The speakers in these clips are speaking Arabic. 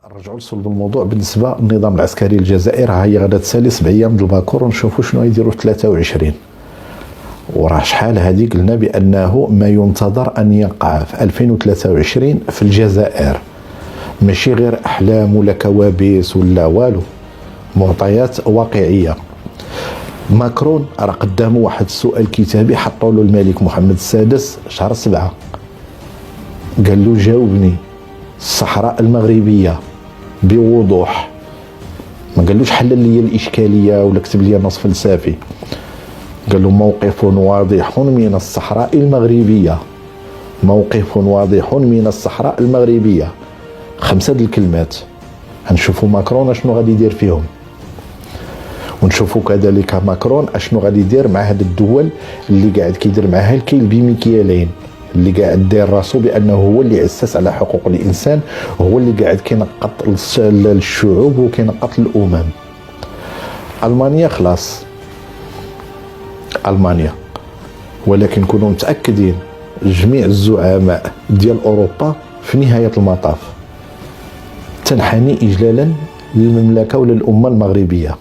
نرجعوا لصلب الموضوع. بالنسبه للنظام العسكري الجزائر، ها هي غادا تسالي 7 ايام د الباكور ونشوفوا شنو يديروا في 23. وراه شحال هذه قلنا بانه ما ينتظر ان يقع في 2023 في الجزائر، ماشي غير احلام ولا كوابيس ولا والو، معطيات واقعيه. ماكرون راه قدامه واحد السؤال كتابي حطوا له الملك محمد السادس شهر 7، قال له جاوبني الصحراء المغربيه بوضوح، ما قالوش حل لي الاشكاليه ولا كتب لي نص فلسفي، قال له موقف واضح من الصحراء المغربيه، موقف واضح من الصحراء المغربيه. 5 د الكلمات. هنشوفوا ماكرون اشنو غادي يدير فيهم، ونشوفوا كذلك ماكرون اشنو غادي يدير مع هاد الدول اللي قاعد كيدير معها الكيل بمكيالين، اللي قاعد داير راسو بانه هو اللي اسس على حقوق الانسان، هو اللي قاعد كينقط الشعوب وكينقط الامم. المانيا خلاص، المانيا، ولكن كونوا متاكدين جميع الزعماء ديال اوروبا في نهايه المطاف تنحني اجلالا للمملكه ولا الامه المغربيه.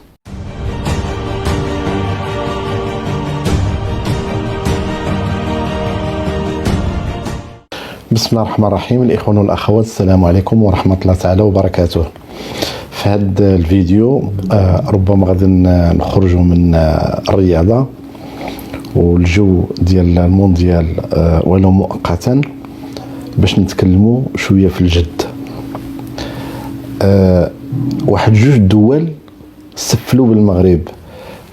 بسم الله الرحمن الرحيم. الاخوان والاخوات، السلام عليكم ورحمه الله تعالى وبركاته. في هذا الفيديو ربما غادي نخرجوا من الرياضه والجو ديال المونديال ولو مؤقتا باش نتكلموا شويه في الجد. واحد 2 دول سفلوا بالمغرب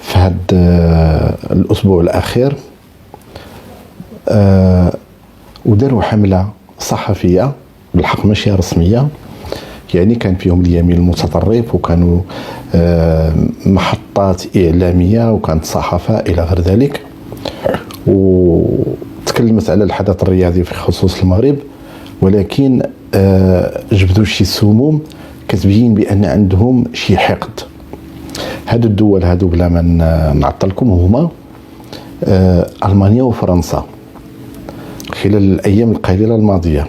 في هذا الاسبوع الاخير، وداروا حمله صحفيه بالحق ماشي رسميه، يعني كان فيهم اليمين المتطرف وكانوا محطات اعلاميه وكانت صحافه الى غير ذلك، وتكلمت على الحدث الرياضي في خصوص المغرب، ولكن جبدوا شي سموم كتبين بان عندهم شي حقد. هادو الدول هادو بلا ما نعطلكم هما المانيا وفرنسا. خلال الايام القليله الماضيه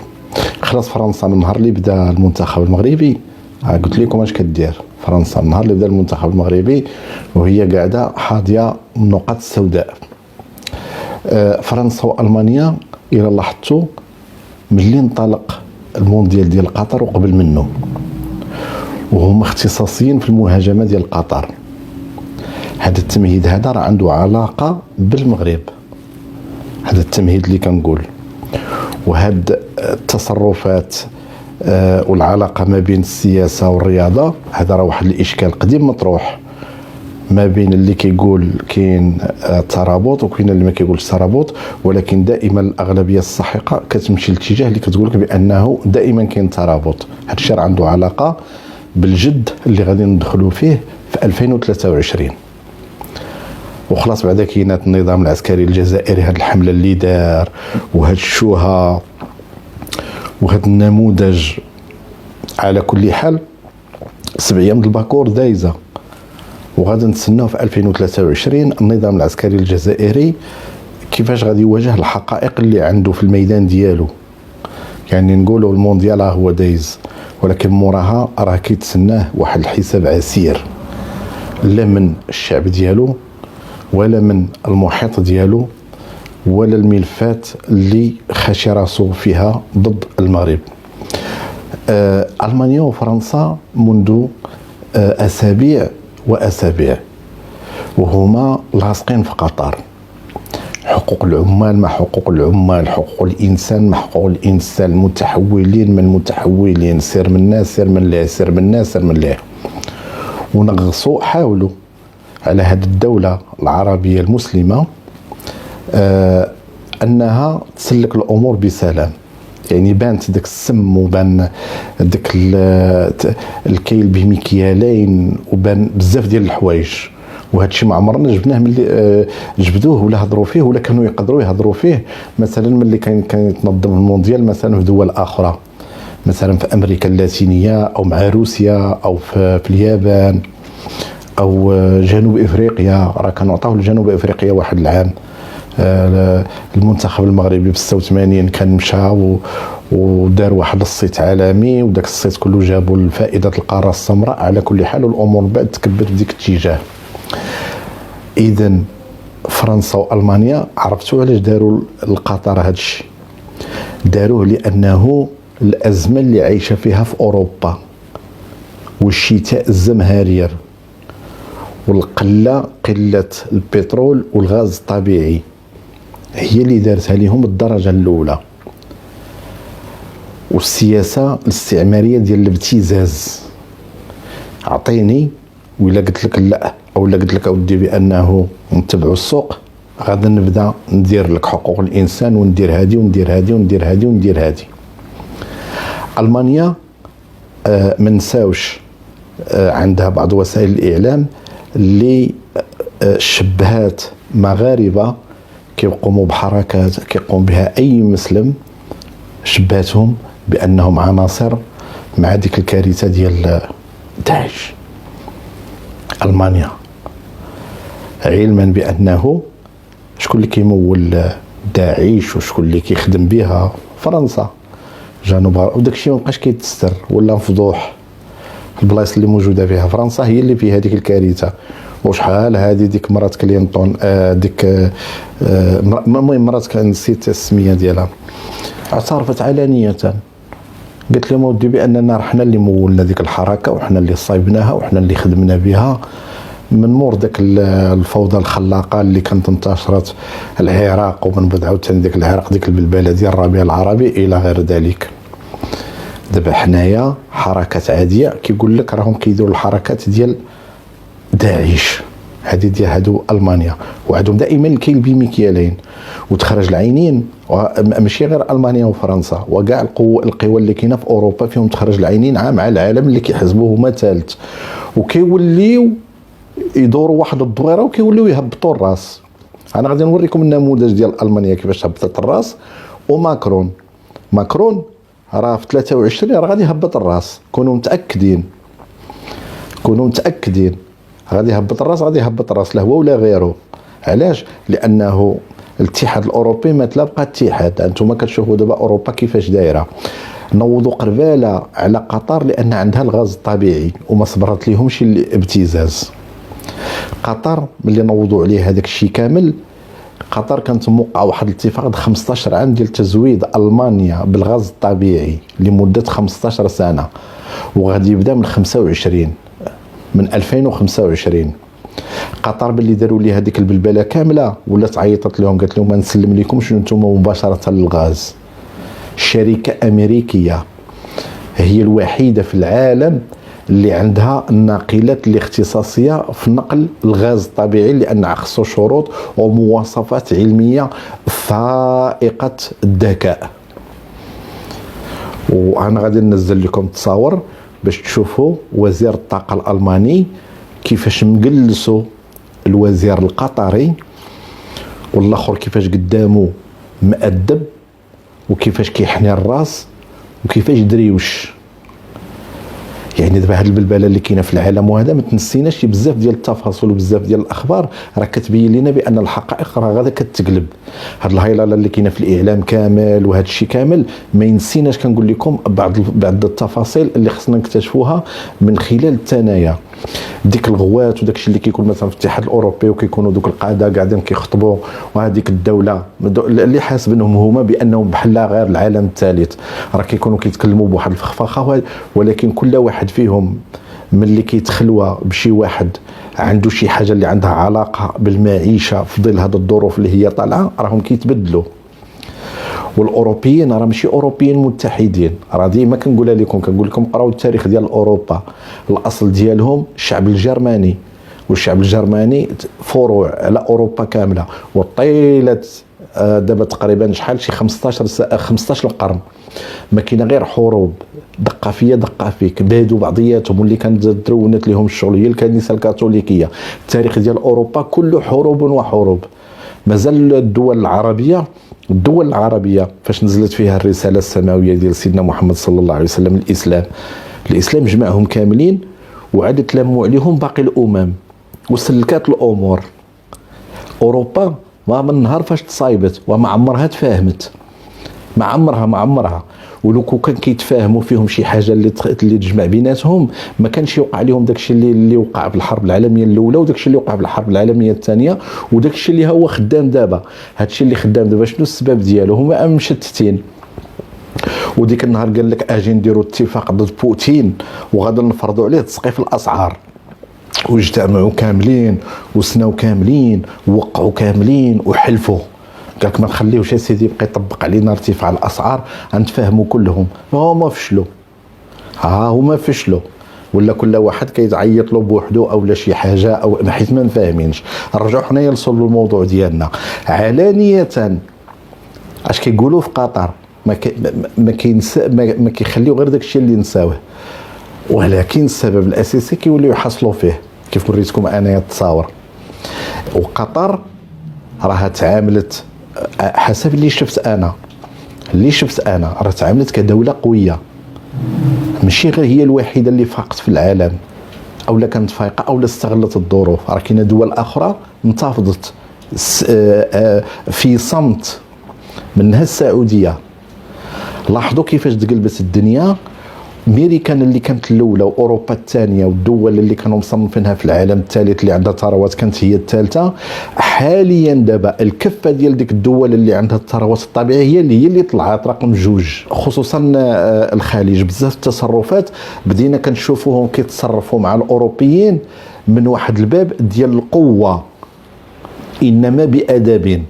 خلاص فرنسا من النهار اللي بدا المنتخب المغربي، قلت لكم اش كدير فرنسا من النهار اللي بدا المنتخب المغربي وهي قاعده حاضيه النقاط السوداء. فرنسا والمانيا الى لاحظتوا ملي انطلق المونديال ديال قطر وقبل منه، وهم اختصاصيين في المهاجمه ديال قطر. هذا التمهيد هذا راه عنده علاقه بالمغرب، هذا التمهيد اللي كنقول، وهاد التصرفات والعلاقه ما بين السياسه والرياضه، هذا راه واحد الاشكال قديم مطروح ما بين اللي كيقول كاين ترابط وكاين اللي ما كيقولش ترابط، ولكن دائما الاغلبيه الساحقه كتمشي لاتجاه اللي كتقول لك بانه دائما كاين ترابط. هذا الشيء عنده علاقه بالجد اللي غادي ندخلوا فيه في 2023. وخلاص بعدا كاينات النظام العسكري الجزائري، هاد الحمله اللي دار وهاد الشوهه وهاد النموذج. على كل حال 7 ايام د الباكور دايزه، وغادي نتسناو في 2023 النظام العسكري الجزائري كيفاش غادي يواجه الحقائق اللي عنده في الميدان ديالو. يعني نقولوا المونديال هو دايز، ولكن موراها راه كيتسناه واحد الحساب عسير، لا من الشعب ديالو ولا من المحيط ديالو ولا الملفات اللي خاشي راسو فيها ضد المغرب. ألمانيا وفرنسا منذ أسابيع وأسابيع وهما لاصقين في قطر. حقوق العمال مع حقوق العمال، حقوق الإنسان مع حقوق الإنسان، المتحولين من المتحولين، سير من الناس سير من الله، سير من الناس سير من الله. ونغصوا حاولوا على هذه الدولة العربية المسلمة أنها تسلك الأمور بسلام. يعني بانت داك السم وبان داك الكيل بمكيالين وبان بزاف ديال الحوايج، وهذا الشيء ما عمرنا جبناه ملي جبدوه ولا هضروا فيه ولا كانوا يقدروا يهضروا فيه. مثلا ملي كان يتنظم المونديال مثلا في دول اخرى، مثلا في امريكا اللاتينيه او مع روسيا او في اليابان او جنوب افريقيا، راه كانوا عطاو لجنوب افريقيا واحد العام المنتخب المغربي ب 86 كان مشى ودار واحد الصيت عالمي، وداك الصيت كله جابوا لفائده القاره السمراء. على كل حال الامور بعد تكبت بديك الاتجاه. اذا فرنسا والمانيا عرفتوا علاش داروا القطر هذا الشيء؟ داروه لانه الازمه اللي عايشه فيها في اوروبا والشتاء الزمهرير والقله البترول والغاز الطبيعي هي اللي دارتها لهم الدرجه الاولى. والسياسه الاستعماريه ديال الابتزاز، اعطيني ولا قلت لك لا، او لا قلت لك اودي بانه نتبعوا السوق، غادا نبدا ندير لك حقوق الانسان وندير هادي وندير هادي وندير هادي وندير هادي. المانيا ما نساوش عندها بعض وسائل الاعلام اللي شبهات مغاربه كيقوموا بحركات كيقوم بها اي مسلم، شبهتهم بانهم عناصر مع ديك الكارثه ديال داعش. المانيا علما بانه شكون اللي كيمول داعش وشكون اللي كيخدم بها؟ فرنسا جنوب، وداك الشيء مابقاش كيتستر ولا مفضوح. البلايص اللي موجوده فيها فرنسا هي اللي فيها هذيك الكارثه. وشحال هذه ديك مرات كلينطون ديك المهم مرات نسيت السميه ديالها، اعترفت علانيه قالت لهم ودي باننا حنا اللي مولنا ديك الحركه وحنا اللي صايبناها وحنا اللي خدمنا بها من مور داك الفوضى الخلاقه اللي كانت انتشرت العراق، ومن بعد عاوتاني ديك العراق ديك البلبله ديال الربيع العربي الى غير ذلك. دابا حنايا حركات عاديه كيقول لك راهم كيديروا الحركات ديال داعش هذه ديال هادو المانيا، وعندهم دائما الكيل بمكيالين وتخرج العينين. ماشي غير المانيا وفرنسا، وكاع القوى اللي كاينه في اوروبا فيهم تخرج العينين مع العالم اللي كيحسبوه هما ثالث، وكيوليو يدوروا واحد الدويره وكيوليو يهبطوا الراس. انا غادي نوريكم النموذج ديال المانيا كيفاش هبطت الراس. وماكرون راه في 23 راه غادي يهبط الراس، كونوا متاكدين غادي يهبط الراس لا هو ولا غيره. علاش؟ لانه الاتحاد الاوروبي ما تلا بقى اتحاد. انتم كتشوفوا دابا اوروبا كيفاش دايره. نوضوا قرباله على قطر لان عندها الغاز الطبيعي وما صبرت لهمش الابتزاز. قطر ملي نوضوا عليه هذاك الشيء كامل، قطر كانت موقعه واحد الاتفاق 15 عام ديال تزويد المانيا بالغاز الطبيعي لمده 15 سنه، وغادي يبدا من 2025. قطر باللي داروا لي هذيك البلبله كامله ولات عيطت لهم قالت لهم ما نسلم لكمش نتوما مباشره للغاز. شركه امريكيه هي الوحيده في العالم اللي عندها الناقلات الاختصاصيه في نقل الغاز الطبيعي، لان خصو شروط ومواصفات علميه فائقه الذكاء. وانا غادي ننزل لكم تصاور باش تشوفوا وزير الطاقه الالماني كيفاش مجلسوا الوزير القطري، والاخر كيفاش قدامه مؤدب وكيفاش كيحني الراس وكيفاش دريوش. يعني دابا هاد البلبله اللي كاينه في العالم وهذا ما تنسيناش بزاف ديال التفاصيل وبزاف ديال الاخبار راه كتبين لنا بان الحقائق راه غادا كتقلب. هاد الهيلاله اللي كاينه في الاعلام كامل وهذا الشيء كامل ما ينسيناش كنقول لكم بعض التفاصيل اللي خصنا نكتشفوها من خلال الثنايا. ديك الغوات وداك الشيء اللي كيكون مثلا في الاتحاد الاوروبي وكيكونوا دوك القاده قاعدين كيخطبوا، وهذيك الدوله اللي حاسبينهم هما بانهم بحال غير العالم الثالث راه كيكونوا كيتكلموا بواحد الفخفخه، ولكن كل واحد فيهم ملي كيتخلوا بشي واحد عنده شي حاجه اللي عندها علاقه بالمعيشه في ظل هذه الظروف اللي هي طالعه راهم كيتبدلوا. والاوروبيين راه ماشي اوروبيين متحدين، راه ديما كنقول لكم قراو التاريخ ديال اوروبا. الاصل ديالهم الشعب الجرماني، والشعب الجرماني فروع على اوروبا كامله. وطيله دابا تقريبا شحال شي 15 قرن ما كاينه غير حروب دقه فيا دقه فيك، بادوا بعضياتهم. واللي كانت درونت لهم الشغل هي الكنيسه الكاثوليكيه. التاريخ ديال اوروبا كله حروب وحروب. مازال الدول العربيه فاش نزلت فيها الرساله السماويه ديال سيدنا محمد صلى الله عليه وسلم، الاسلام جمعهم كاملين وعاد تلموا عليهم باقي الامم وسلكات الامور. اوروبا ومن نهار فاش تصايبت وما عمرها تفاهمت، ما عمرها. ولو كان كيتفاهموا فيهم شي حاجه اللي تجمع بيناتهم، ما كانش يوقع لهم داكشي اللي وقع في الحرب العالميه الاولى، وداكشي اللي وقع في الحرب العالميه الثانيه، وداكشي اللي هو خدام دابا. هادشي اللي خدام دابا شنو السبب ديالو؟ هما مشتتين. وديك النهار قال لك اجي نديروا اتفاق ضد بوتين وغادي نفرضوا عليه تسقيف الاسعار، واجتمعوا كاملين وسناو كاملين ووقعوا كاملين وحلفوا. قال لك ما نخليوش يا سيدي يبقى يطبق علينا ارتفاع الاسعار، غنتفاهموا كلهم. هما فشلوا، ولا كل واحد كيتعيط له بوحده او لا شي حاجه، او حيت ما فاهمينش. نرجعوا حنايا لصلب الموضوع ديالنا علانيه. اش كيقولوا في قطر؟ ما كيخليو غير داكشي اللي نساوه، ولكن السبب الاساسي كيوليو يحصلوا فيه كيف وريتكم انايا التصاور. وقطر راها تعاملت حسب اللي شفت انا راه تعاملت كدوله قويه، ماشي غير هي الوحيده اللي فاقت في العالم او لا كانت فايقه او لا استغلت الظروف. راه كاينه دول اخرى انتفضت في صمت، منها السعوديه. لاحظوا كيفاش تقلبت الدنيا. امريكان اللي كانت الاولى واوروبا الثانيه والدول اللي كانوا مصنفينها في العالم الثالث اللي عندها ثروات كانت هي الثالثه. حاليا دابا الكفه ديال ديك الدول اللي عندها الثروات الطبيعيه هي اللي طلعت رقم 2، خصوصا الخليج. بزاف التصرفات بدينا كنشوفوهم كيتصرفوا مع الاوروبيين من واحد الباب ديال القوه، انما بادب،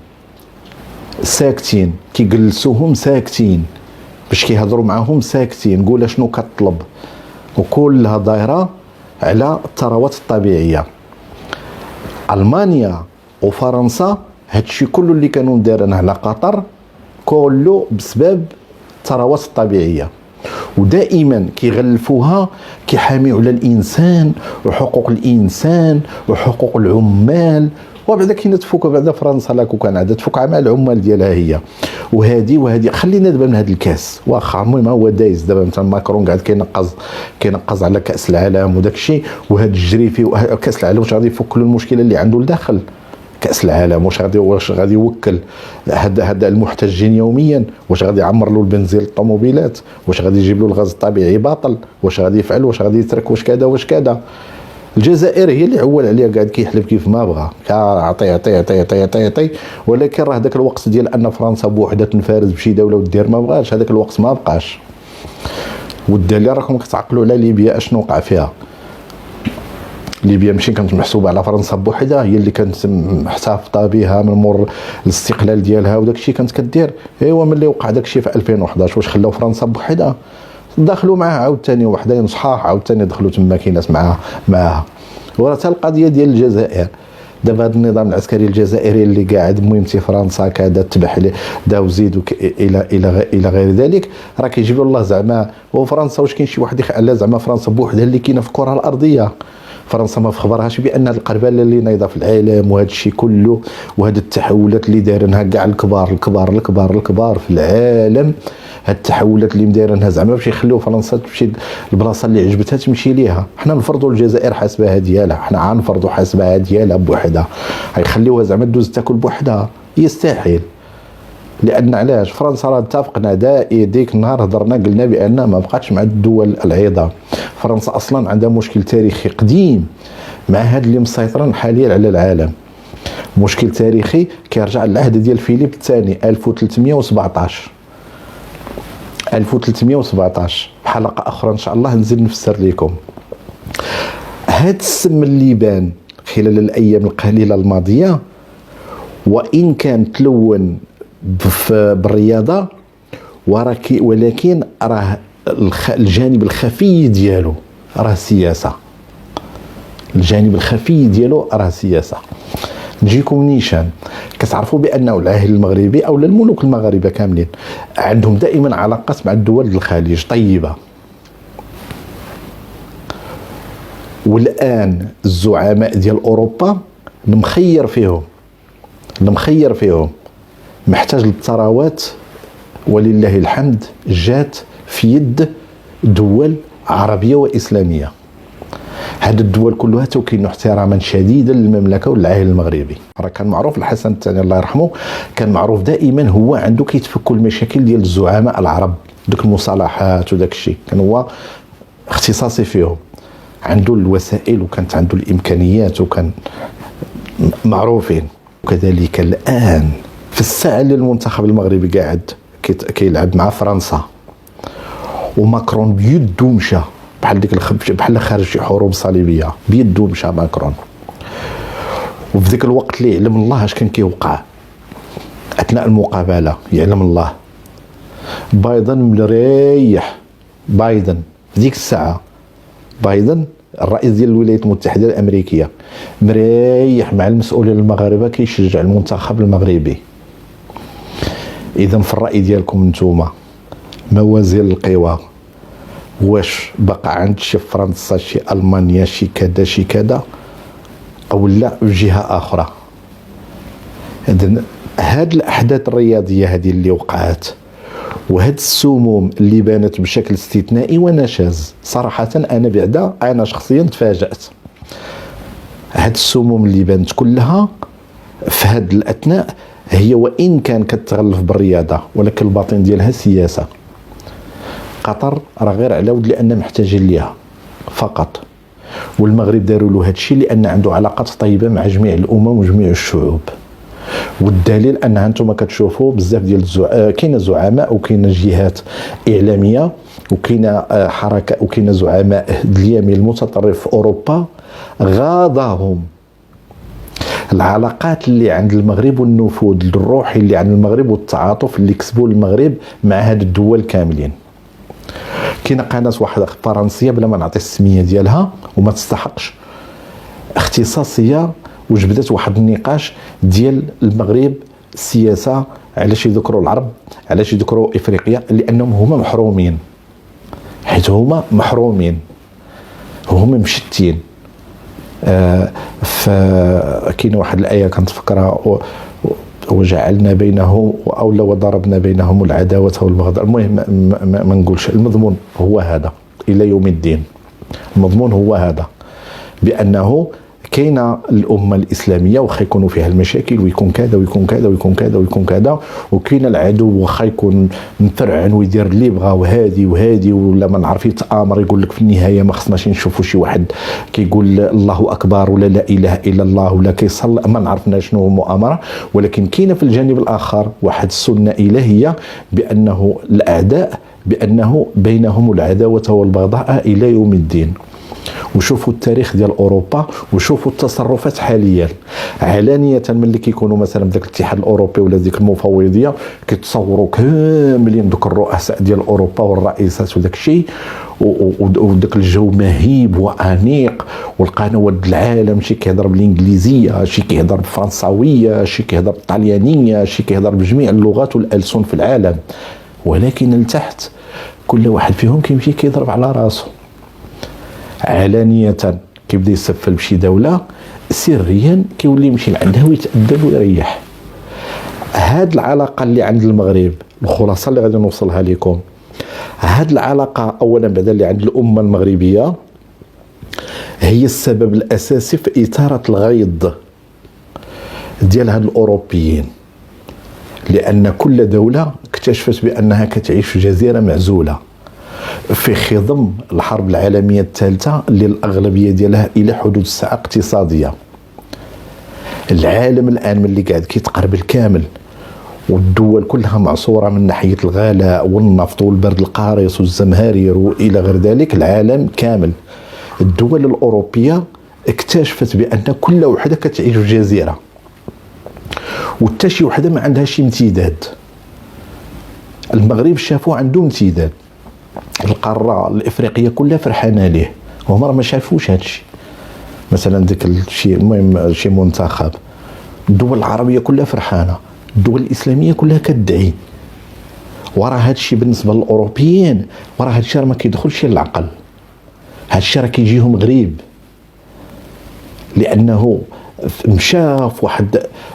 ساكتين، كيجلسوهم ساكتين باش كيهضروا معاهم ساكتين. قول شنو كطلب، وكلها دايره على الثروات الطبيعيه. المانيا وفرنسا هادشي كله اللي كانوا دايرين على قطر كله بسبب الثروات الطبيعيه، ودائما كيغلفوها كيحاميوا على الانسان وحقوق الانسان وحقوق العمال. وبعدا كاينه تفوك بعدا فرنسا لا كان عندها تفوك مع العمال ديالها هي. وهذه خلينا دابا من هذا الكاس. واخا المهم هو دايز دابا مثلا ماكرون قاعد كينقز على كاس العالم وداك الشيء، وهذا الجريفي كاس العالم واش غادي يفك له المشكله اللي عنده لداخل كاس العالم؟ واش غادي يوكل هذا المحتجين يوميا؟ واش غادي يعمر له البنزين للطوموبيلات؟ واش غادي يجيب له الغاز الطبيعي باطل؟ واش غادي يفعل؟ واش غادي يترك؟ واش كذا. الجزائر هي اللي عول عليها، قاعد كيحلف كيف ما بغى، عطي. ولكن راه ذاك الوقت ديال ان فرنسا بوحدها تنفرد بشي دوله ودير ما بغاش، هذاك الوقت ما بقاش. والدليل راكم كتعقلوا على ليبيا اشنو وقع فيها. ليبيا ماشي كانت محسوبه على فرنسا بوحدها، هي اللي كانت محتفظه بها من مور الاستقلال ديالها وداك الشيء كانت كدير. ايوا ملي وقع داك الشيء في 2011 واش خلاو فرنسا بوحدها؟ دخلوا معاه عاوتاني وحدين صحاح، عاوتاني دخلوا تما كاينات معاها. وراه حتى القضيه ديال الجزائر دابا هذا النظام العسكري الجزائري اللي قاعد مهمتي فرنسا كذا تبح دا وزيد الى غير ذلك، راه كيجيب الله زعما. وفرنسا واش كاين شي واحد على زعما فرنسا بوحدها اللي كاينه في الكره الارضيه؟ فرنسا ما في خبرهاش بان القربله اللي نايضه في العالم وهذا الشيء كله وهذه التحولات اللي دايرينها كاع الكبار في العالم. هاد التحولات اللي مدايرينها زعما باش يخليو فرنسا تمشي البلاصه اللي عجبتها تمشي ليها. حنا نفرضوا الجزائر حسبها ديالها، حنا غنفرضوا حسبها ديالها بوحدها، غيخليوها زعما دوز تاكل بوحدها؟ يستحيل. لان علاش؟ فرنسا راه اتفقنا ديك النهار هضرنا قلنا بان ما بقاتش مع الدول العظام. فرنسا اصلا عندها مشكل تاريخي قديم مع هاد اللي مسيطرين حاليا على العالم، مشكل تاريخي كيرجع للعهد ديال فيليب الثاني 1317. حلقه اخرى ان شاء الله نزيد نفسر لكم. هاد السم اللي بان خلال الايام القليله الماضيه، وان كان تلون بالرياضه ولكن راه الجانب الخفي ديالو راه سياسه. الجانب الخفي ديالو راه سياسه. نجيكم نيشان. كتعرفوا بانه العاهل المغربي او الملوك المغاربه كاملين عندهم دائما علاقات مع الدول الخليج طيبه. والان الزعماء ديال اوروبا المخير فيهم محتاج للثروات، ولله الحمد جات في يد دول عربيه واسلاميه. هذه الدول كلها توكن احتراما شديدا للمملكه والعاهل المغربي. راه كان معروف الحسن الثاني الله يرحمه كان معروف دائما هو عنده كيتفكوا المشاكل ديال الزعماء العرب، ديك المصالحات وداك الشيء كان هو اختصاصي فيهم، عنده الوسائل وكانت عنده الامكانيات وكان معروفين. وكذلك الان في الساعه اللي المنتخب المغربي قاعد كيلعب مع فرنسا وماكرون بيدو مشى بحال ديك بحال خارج شي حروب صليبيه، بيدو مشى ماكرون. وفي ذاك الوقت اللي يعلم الله اش كان كيوقع اثناء المقابله، يعلم الله بايدن مريح. بايدن في ديك الساعه بايدن الرئيس ديال الولايات المتحده الامريكيه مريح مع المسؤولين المغاربه كيشجع المنتخب المغربي. اذا في الراي ديالكم نتوما موازين القوى واش بقى عند شي فرنسا شي المانيا شي كذا شي كذا او لا في جهه اخرى؟ اذن هاد الاحداث الرياضيه هذه اللي وقعت وهاد السموم اللي بانت بشكل استثنائي ونشاز، صراحه انا بعدا انا شخصيا تفاجات. هاد السموم اللي بانت كلها في هاد الاثناء هي وان كان كتغلف بالرياضه ولكن الباطن ديالها سياسه. قطر راه غير على ود لان محتاجين ليها فقط، والمغرب داروا له هذا الشيء لان عنده علاقات طيبه مع جميع الامم وجميع الشعوب. والدليل انها انتم كتشوفوا بزاف ديال كاين زعماء وكاين جهات اعلاميه وكاين حركه وكاين زعماء اليمين المتطرف في اوروبا غاضاهم العلاقات اللي عند المغرب والنفوذ الروحي اللي عند المغرب والتعاطف اللي كسبوا المغرب مع هاد الدول كاملين. كاينه قناه واحده فرنسيه بلا ما نعطي السميه ديالها وما تستحقش، اختصاصيه، وجبدت واحد النقاش ديال المغرب السياسه، علاش يذكروا العرب، علاش يذكروا افريقيا، لانهم هما محرومين، حيت هما محرومين، هما مشتين. فكاينه واحد الايه كنتفكرها وجعلنا بينهم او لو ضربنا بينهم العداوه والبغضاء. المهم ما نقولش المضمون هو هذا الى يوم الدين. المضمون هو هذا بانه كاينه الامه الاسلاميه واخا يكونوا فيها المشاكل ويكون كذا ويكون كذا ويكون كذا ويكون كذا، وكاين العدو واخا يكون مفرعن ويدير اللي بغا وهادي وهادي ولا ما نعرف يتامر يقول لك في النهايه ما خصناش نشوفوا شي واحد كيقول الله اكبر ولا لا اله الا الله ولا كيصلي، ما نعرفنا شنو هو مؤامره. ولكن كاينه في الجانب الاخر واحد السنه الهيه بانه الاعداء بانه بينهم العداوه والبغضاء الى يوم الدين. وشوفوا التاريخ ديال اوروبا وشوفوا التصرفات حاليا علانيه ملي كيكونوا مثلا بداك الاتحاد الاوروبي ولا ديك المفوضيه كيتصوروا كاملين دوك الرؤساء ديال اوروبا والرئيسات وداك الشيء وداك الجو مهيب وانيق، والقنوات العالم شي كيهضر بالانجليزيه، شي كيهضر بالفرنساويه، شي كيهضر بالطليانيه، شي كيهضر بجميع اللغات والالسن في العالم. ولكن لتحت كل واحد فيهم كيمشي كيضرب على راسه علانية، كيبدا يسفل بشي دولة، سريا كيولي يمشي لعندها ويتأدب ويريح. هاد العلاقة اللي عند المغرب، الخلاصة اللي غادي نوصلها لكم، هاد العلاقة أولا بعدا اللي عند الأمة المغربية هي السبب الأساسي في إثارة الغيظ ديال هاد الأوروبيين، لأن كل دولة اكتشفت بأنها كتعيش في جزيرة معزولة في خضم الحرب العالمية الثالثة اللي الأغلبية ديالها إلى حدود الساعة اقتصادية. العالم الآن ملي قاعد كيتقرب الكامل والدول كلها معصورة من ناحية الغلاء والنفط والبرد القارص والزمهرير وإلى غير ذلك، العالم كامل الدول الأوروبية اكتشفت بأن كل وحدة كتعيش في جزيرة وحتى شي وحدة ما عندها شي امتداد. المغرب شافوا عنده امتداد، القاره الافريقيه كلها فرحانه ليه، وهم راه ما شافوش هادشي. مثلا ديك الشيء المهم شي منتخب، الدول العربيه كلها فرحانه، الدول الاسلاميه كلها كتدعي، وراه هادشي بالنسبه للاوروبيين وراه هادشي راه ما كيدخلش للعقل، هادشي راه كيجيهم غريب، لانه مشى في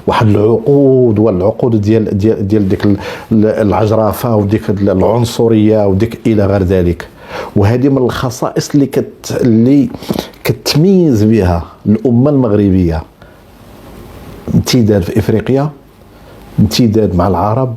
واحد العقود والعقود ديال ديك العجرفه وديك العنصريه وديك الى غير ذلك. وهذه من الخصائص اللي كتميز بها الأمة المغربية امتداد في إفريقيا، امتداد مع العرب،